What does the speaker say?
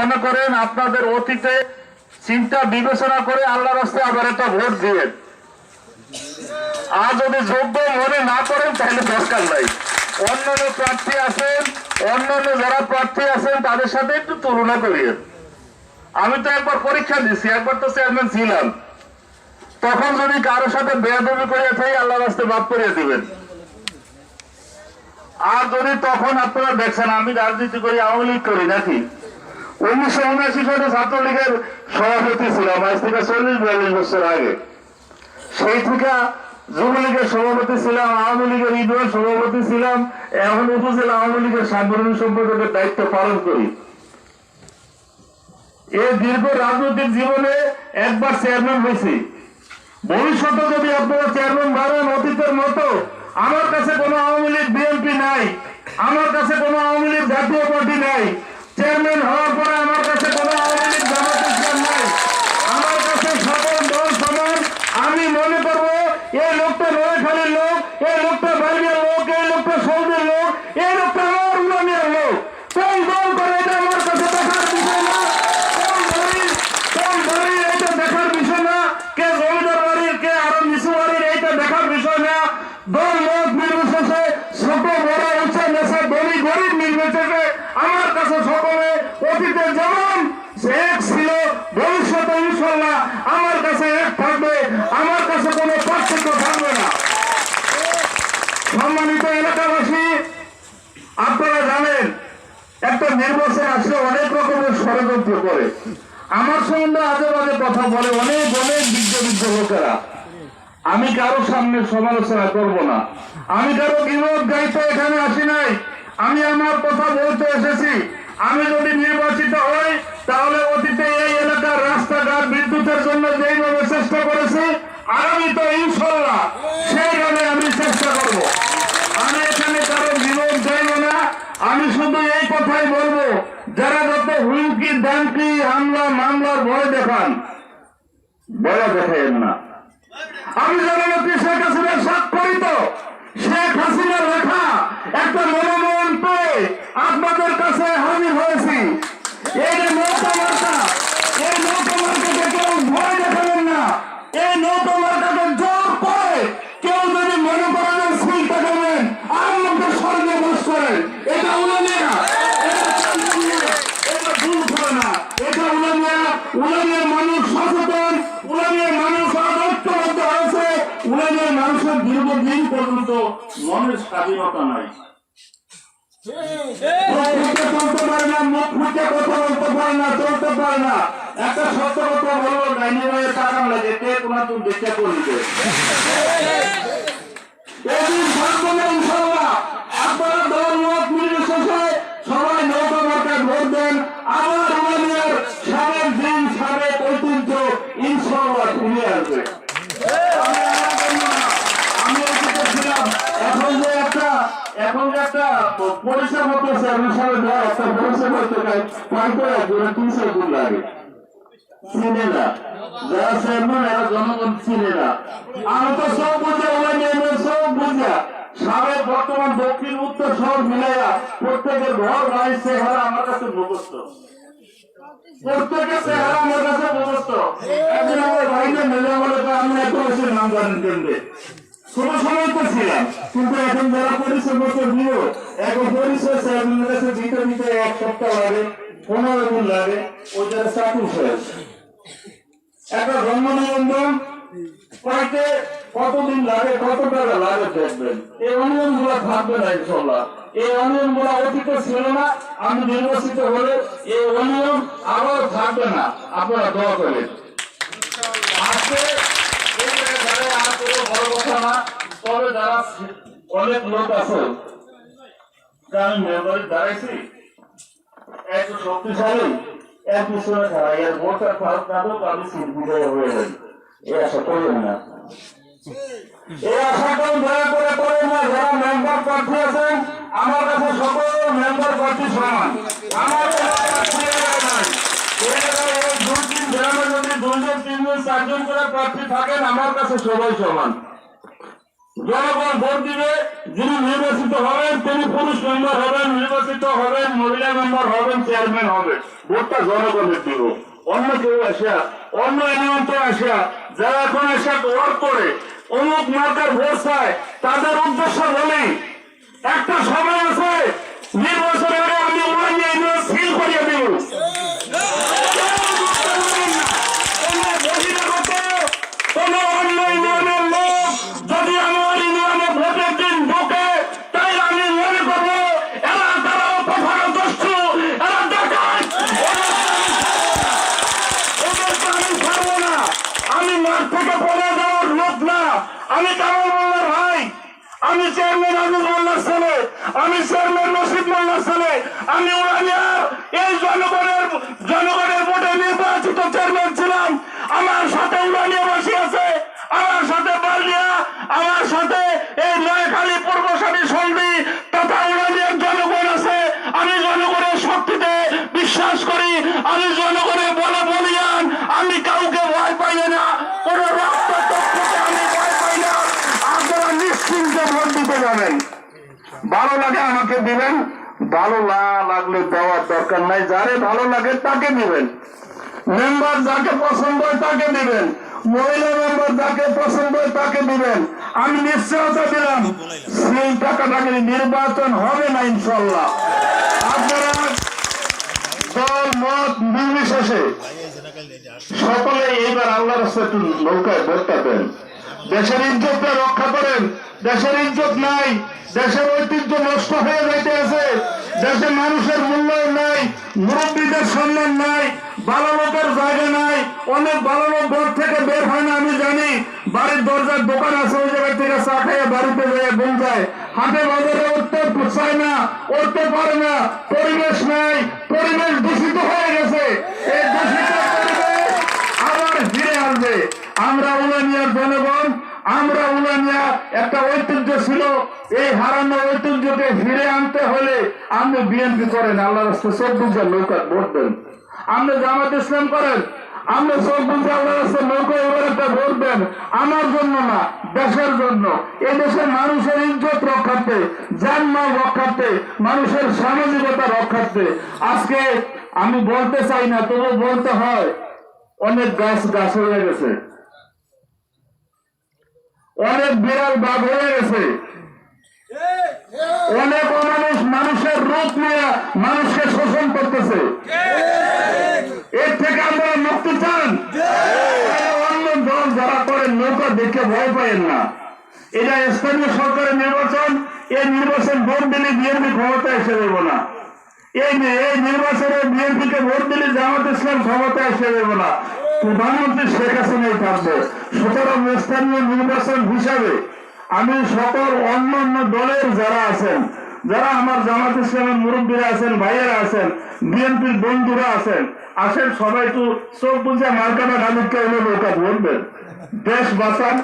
মনে করেন আপনাদের অতীতে চিন্তা বিবেচনা করে আল্লাহর রাস্তায় আবার একটা ভোট দিবেন। আর যদি যোগ্য মনে না করেন তাহলে দরকার নাই। অন্যান্য প্রার্থী আছেন, অন্যান্য যারা প্রার্থী আছেন তাদের সাথে একটু তুলনা করিয়েন। আমি তো একবার পরীক্ষা দিচ্ছি, একবার তো চেয়ারম্যান ছিলাম। তখন যদি কারোর সাথে বেয়াদবি করিয়া থাকি আল্লাহর রাস্তায় মাফ করিয়ে দিবেন। আর যদি তখন আপনারা দেখছেন আমি রাজনীতি করি, আওয়ামী লীগ করি নাকি, 1979 সালে ছাত্রলীগের সভাপতি ছিলাম, আজ থেকে 40-42 বছর আগে। সেই থেকে যুবলীগের সভাপতি ছিলাম, আওয়ামী লীগের ইউনিয়ন সভাপতি ছিলাম, এখন উপজেলা আওয়ামী লীগের সাংগঠনিক সম্পাদকের দায়িত্ব পালন করি। এই দীর্ঘ রাজনৈতিক জীবনে একবার চেয়ারম্যান হয়েছি। ভবিষ্যতে যদি আপনারা চেয়ারম্যান বাড়েন অতীতের মতো, আমার কাছে কোনো আওয়ামী লীগ বিএনপি নাই, আমার কাছে কোনো আওয়ামী লীগ জাতীয় পার্টি নাই। চেয়ারম্যান হওয়ার পরে আমার কাছে কোনো আওয়ামী লীগ জামাত ইসলাম নাই। আমার কাছে সকল দল সমান। আমি মনে করবো এই লোকটা নোয়াখালীর লোক, এই লোকটা বাইরের লোক, এই লোকটা সৌদির লোক, এই লোকটা আমার উলামিয়ার লোক। কোন দল করে এটা আমার কাছে দেখার বিষয় না, কোন বাড়ির এটা দেখার বিষয় না, কে জমিদার বাড়ির, কে আরো নিচু বাড়ির এইটা দেখার বিষয় না। দল মত নির্বিশেষে, ছোট বড় উঁচা নেশা ধনী গরিব নির্বিশেষে আমার কাছে সকলে অতীতে যেমন এক ছিল, ভবিষ্যতে ইনশাল্লাহ আমার কাছে এক থাকবে। আমার কাছে কোনো পার্থক্য থাকবে না। সম্মানিত এলাকাবাসী, আপনারা জানেন একটা নির্বাচন আসলে অনেক রকমের ষড়যন্ত্র করে, আমার সম্বন্ধে আজে বাজে কথা বলে অনেক অনেক বিজ্ঞ লোকেরা। আমি কারো সামনে সমালোচনা করব না, আমি কারো বিরোধ গাইতে এখানে আসি নাই। আমি আমার কথা বলতে এসেছি। আমি যদি নির্বাচিত হই তাহলে অতীতে এই এলাকার রাস্তাঘাট বিদ্যুতের জন্য যেইভাবে চেষ্টা করেছি, আগামী তো ইনশাল্লাহ সেইভাবে আমি চেষ্টা করব। আমি এখানে কারো বিরোধ গাইব না। আমি শুধু এই কথাই বলবো, যারা যত হুমকি দামকি হামলা মামলার ভয় দেখান, বড় দেখাইন না। আমি জননেত্রী শেখ হাসিনার স্বাক্ষরিত শেখ হাসিনার লেখা একটা মনোনয়ন পেয়ে আপনাদের কাছে হাজির হয়েছি। এই নৌকা মার্কা, এই নৌকা মার্কাকে কেউ ভয় দেখাবেন না। এই নৌকা মার্কাকে জোর করে কেউ যদি মনে করেন সিল দেখাবেন, আমাকে স্বর্গে বাস করেন, এটা উলামিয়া, এটা ভুল করে না। এটা উলামিয়ার মানুষ সচেতন, উলামিয়ার মানুষ আদর্শবদ্ধ হয়েছে। উলামিয়ার মানুষের দীর্ঘদিন পর্যন্ত মনের স্বাধীনতা নাই, চলতে পারে না, মুখ ফুটে কথা বলতে পারে না, চলতে পারে না। একটা সত্য কথা বলবো, ডাইনি ভাইয়ের টাকা লাগে, কে তোমার তুমি দেখতে করবে ইনশাল্লাহ। আপনারা দল মত নির্বিশেষে সবাই নৌকা মার্কায় ভোট দেন। আবার উলামিয়ার সাবেক দিন সাবেক ঐতিহ্য ইনশাল্লাহ ফিরে আসবে। আমি ছিলাম এখন যে একটা পরিষেবা করছে, আমি সবাই একটা পরিষেবা করতে পাইতে 300 গুণ লাগে, চিনে না যারা চেয়ারম্যান, এরা জনগণ চিনে না। আমি তো সব বুঝে উলামিয়া সব বুঝা সাবেক বর্তমান দক্ষিণ উত্তর শহর মিলাইয়া প্রত্যেকের ঘর বাড়ি চেহারা আমার কাছে মুখস্থ, প্রত্যেকের চেহারা আমার কাছে মুখস্থ। একদিন আমার ভাইকে মেলে বলে আমি এত বছর নাম জানেন কেন্দ্রে, ছোট সময় তো ছিলাম, কিন্তু এখন যারা পরিচয় বছর দিল, এখন পরিচয় চেয়ারম্যানের কাছে দিতে দিতে 1 সপ্তাহ লাগে, 15 দিন লাগে, ওই যারা চাকরি শেষ। একটা জন্ম নিবন্ধন পাইতে কতদিন লাগে, কত টাকা লাগে দেখবেন। এই অনিয়ম গুলা থাকবে না ইনশাল্লাহ। এই অনিয়ম গুলা অতীতে ছিল না, আমি নির্বাচিত হলে এই অনিয়ম আবার থাকবে না। আপনারা দোয়া করেন। আজকে আর কোনো বড় কথা না, তবে যারা অনেক লোক আছে, আমি মেম্বারে দাঁড়াইছি, একটু শক্তিশালী এক পিছনে খারাপ, এর ভোটার ভারত নাটক আমি সিট বিজয় হয়ে যাই, এই আশা করবেন না। এই আশাটাও দয়া করে করেন না। যারা মেম্বার প্রার্থী আছেন, আমার কাছে সকল মেম্বার প্রার্থী সমান। আমার গ্রামে যদি 2 জন 3 জন 4 জন করে প্রার্থী থাকেন, আমার কাছে সবাই সমান। জনগণ ভোট দিবে, যিনি নির্বাচিত হবেন তিনি পুরুষ মেম্বার হবেন, নির্বাচিত হবেন, মহিলা মেম্বার হবেন, চেয়ারম্যান হবেন। ভোটটা জনগণের দিব। অন্য কেউ আসা, অন্য নিয়ন্ত্রণ আসা, যারা এখন এসে ওয়ার্ক করে অমুক মার্কার ভোট চায়, তাদের উদ্দেশ্য বলি একটা সময় আছে নির্বাচনের আগে আমি ওরা নিয়ে সিল করিয়ে দিব। কোনো অন্য ইউনিয়নের লোক যদি আমার ইউনিয়নে ভোটের দিন ঢোকে, তাই আমি মনে করবো এরা তারাও প্রধানদস্যু, এরা ডাকাত, ওদেরকে আমি ছাড়বো না। আমি মাঠ থেকে পড়ে যাওয়ার লোক না। আমি কামাল মোল্লার ভাই, আমি চেয়ারম্যান আজম মোল্লার ছেলে, আমি চেয়ারম্যান নসিব মোল্লার ছেলে, আমি উড়ানিয়ার এই জনগণের ভোটে নির্বাচিত চেয়ারম্যান ছিলাম। আমার সাথে উড়ানিয়াবাসী আছে, আমার সাথে বালিয়া, আমার সাথে এই নয়খালী পূর্বসারী সন্ধি তথা উড়ানিয়ার জনগণ আছে। আমি জনগণের শক্তিতে বিশ্বাস করি, আমি জনগণের বলে বলিয়ান, আমি কাউকে ভয় পাই না, কোন রক্তচক্ষুকে আমি ভয় পাই না। আপনারা নিশ্চিন্তে ভোট দিতে যাবেন। ভালো লাগে আমাকে দিবেন, ভালো না লাগলে দেওয়ার দরকার নাই। যারে ভালো লাগে তাকে দিবেন, মেম্বার যাকে পছন্দ হয় তাকে দিবেন, মহিলা মেম্বার যাকে পছন্দ হয় তাকে দিবেন। আমি নিশ্চয়তা দিলাম সেই টাকাটাকে নির্বাচন হবে না ইনশাল্লাহ। আপনারা দল মত নির্বিশেষে সকলে এইবার আল্লাহর রাস্তায় একটু নৌকায় ভোটটা দেন। দেশের ইজ্জতটা রক্ষা করেন। দেশের ইজ্জত নাই, দেশের ঐতিহ্য নষ্ট হয়ে যাইতে আছে, দেশে মানুষের মূল্যায়ন নাই, মুরব্বীদের সম্মান নাই, ভালো লোকের জায়গা নাই। অনেক ভালো লোক ঘর থেকে বের হয় না, আমি জানি। বাড়ির দরজার দোকান আছে, ওই জায়গা থেকে চা খাইয়ে বাড়িতে যেয়ে বল যায়। হাটে বাজারে উঠতে চায় না, উঠতে পারে না, পরিবেশ নাই, পরিবেশ দূষিত হয়ে গেছে। এই দূষিত পরিবেশ আবার ফিরে আসবে। আমরা উলানিয়ার জনগণ, আমরা উলানিয়া একটা ঐতিহ্য ছিল, এই হারানো ঐতিহ্যকে ফিরে আনতে হলে আপনি বিএনপি করেন, আল্লাহ রাস্তায় 24 নৌকা ভোট দেন। আপনি জামাত ইসলাম করেন, আপনি 24 আল্লাহ রাস্তায় নৌকা এবার একটা ভোট দেন। আমার জন্য না, দেশের জন্য, এই দেশের মানুষের ইজ্জত রক্ষার্থে, জানমাল রক্ষার্থে, মানুষের সামাজিকতা রক্ষার্থে। আজকে আমি বলতে চাই না, তবু বলতে হয়, অনেক গাছ হয়ে গেছে, অনেক বিড়াল বাঘ হয়ে গেছে, অনেক অমানুষ মানুষের রূপ নিয়ে মানুষকে শোষণ করতেছে। এর থেকে আমরা মুক্তি চান। অন্য দল যারা করেন নৌকা দেখে ভয় পাইেন না। এটা স্থানীয় সরকারের নির্বাচন, এই নির্বাচন ভোট দিলে বিএনপি ক্ষমতা এসে দেব না। এই নির্বাচনে বিএনপিকে ভোট দিলে জামাত ইসলাম ক্ষমতা এসে দেব না। প্রধানমন্ত্রী শেখ হাসিনাই থাকবে। সুতরাং স্থানীয় নির্বাচন হিসাবে আমি সকল অন্য দলের যারা আছেন, যারা আমার জামাত ইসলামের মুরব্বীরা আছেন, ভাইয়েরা আছেন, বিএনপির বন্ধুরা আছেন, আসেন সবাই একটু চোখ বুঝে মার্কাটা খালিদকে এনে নৌকা ভোট দেন। দেশ বাঁচান।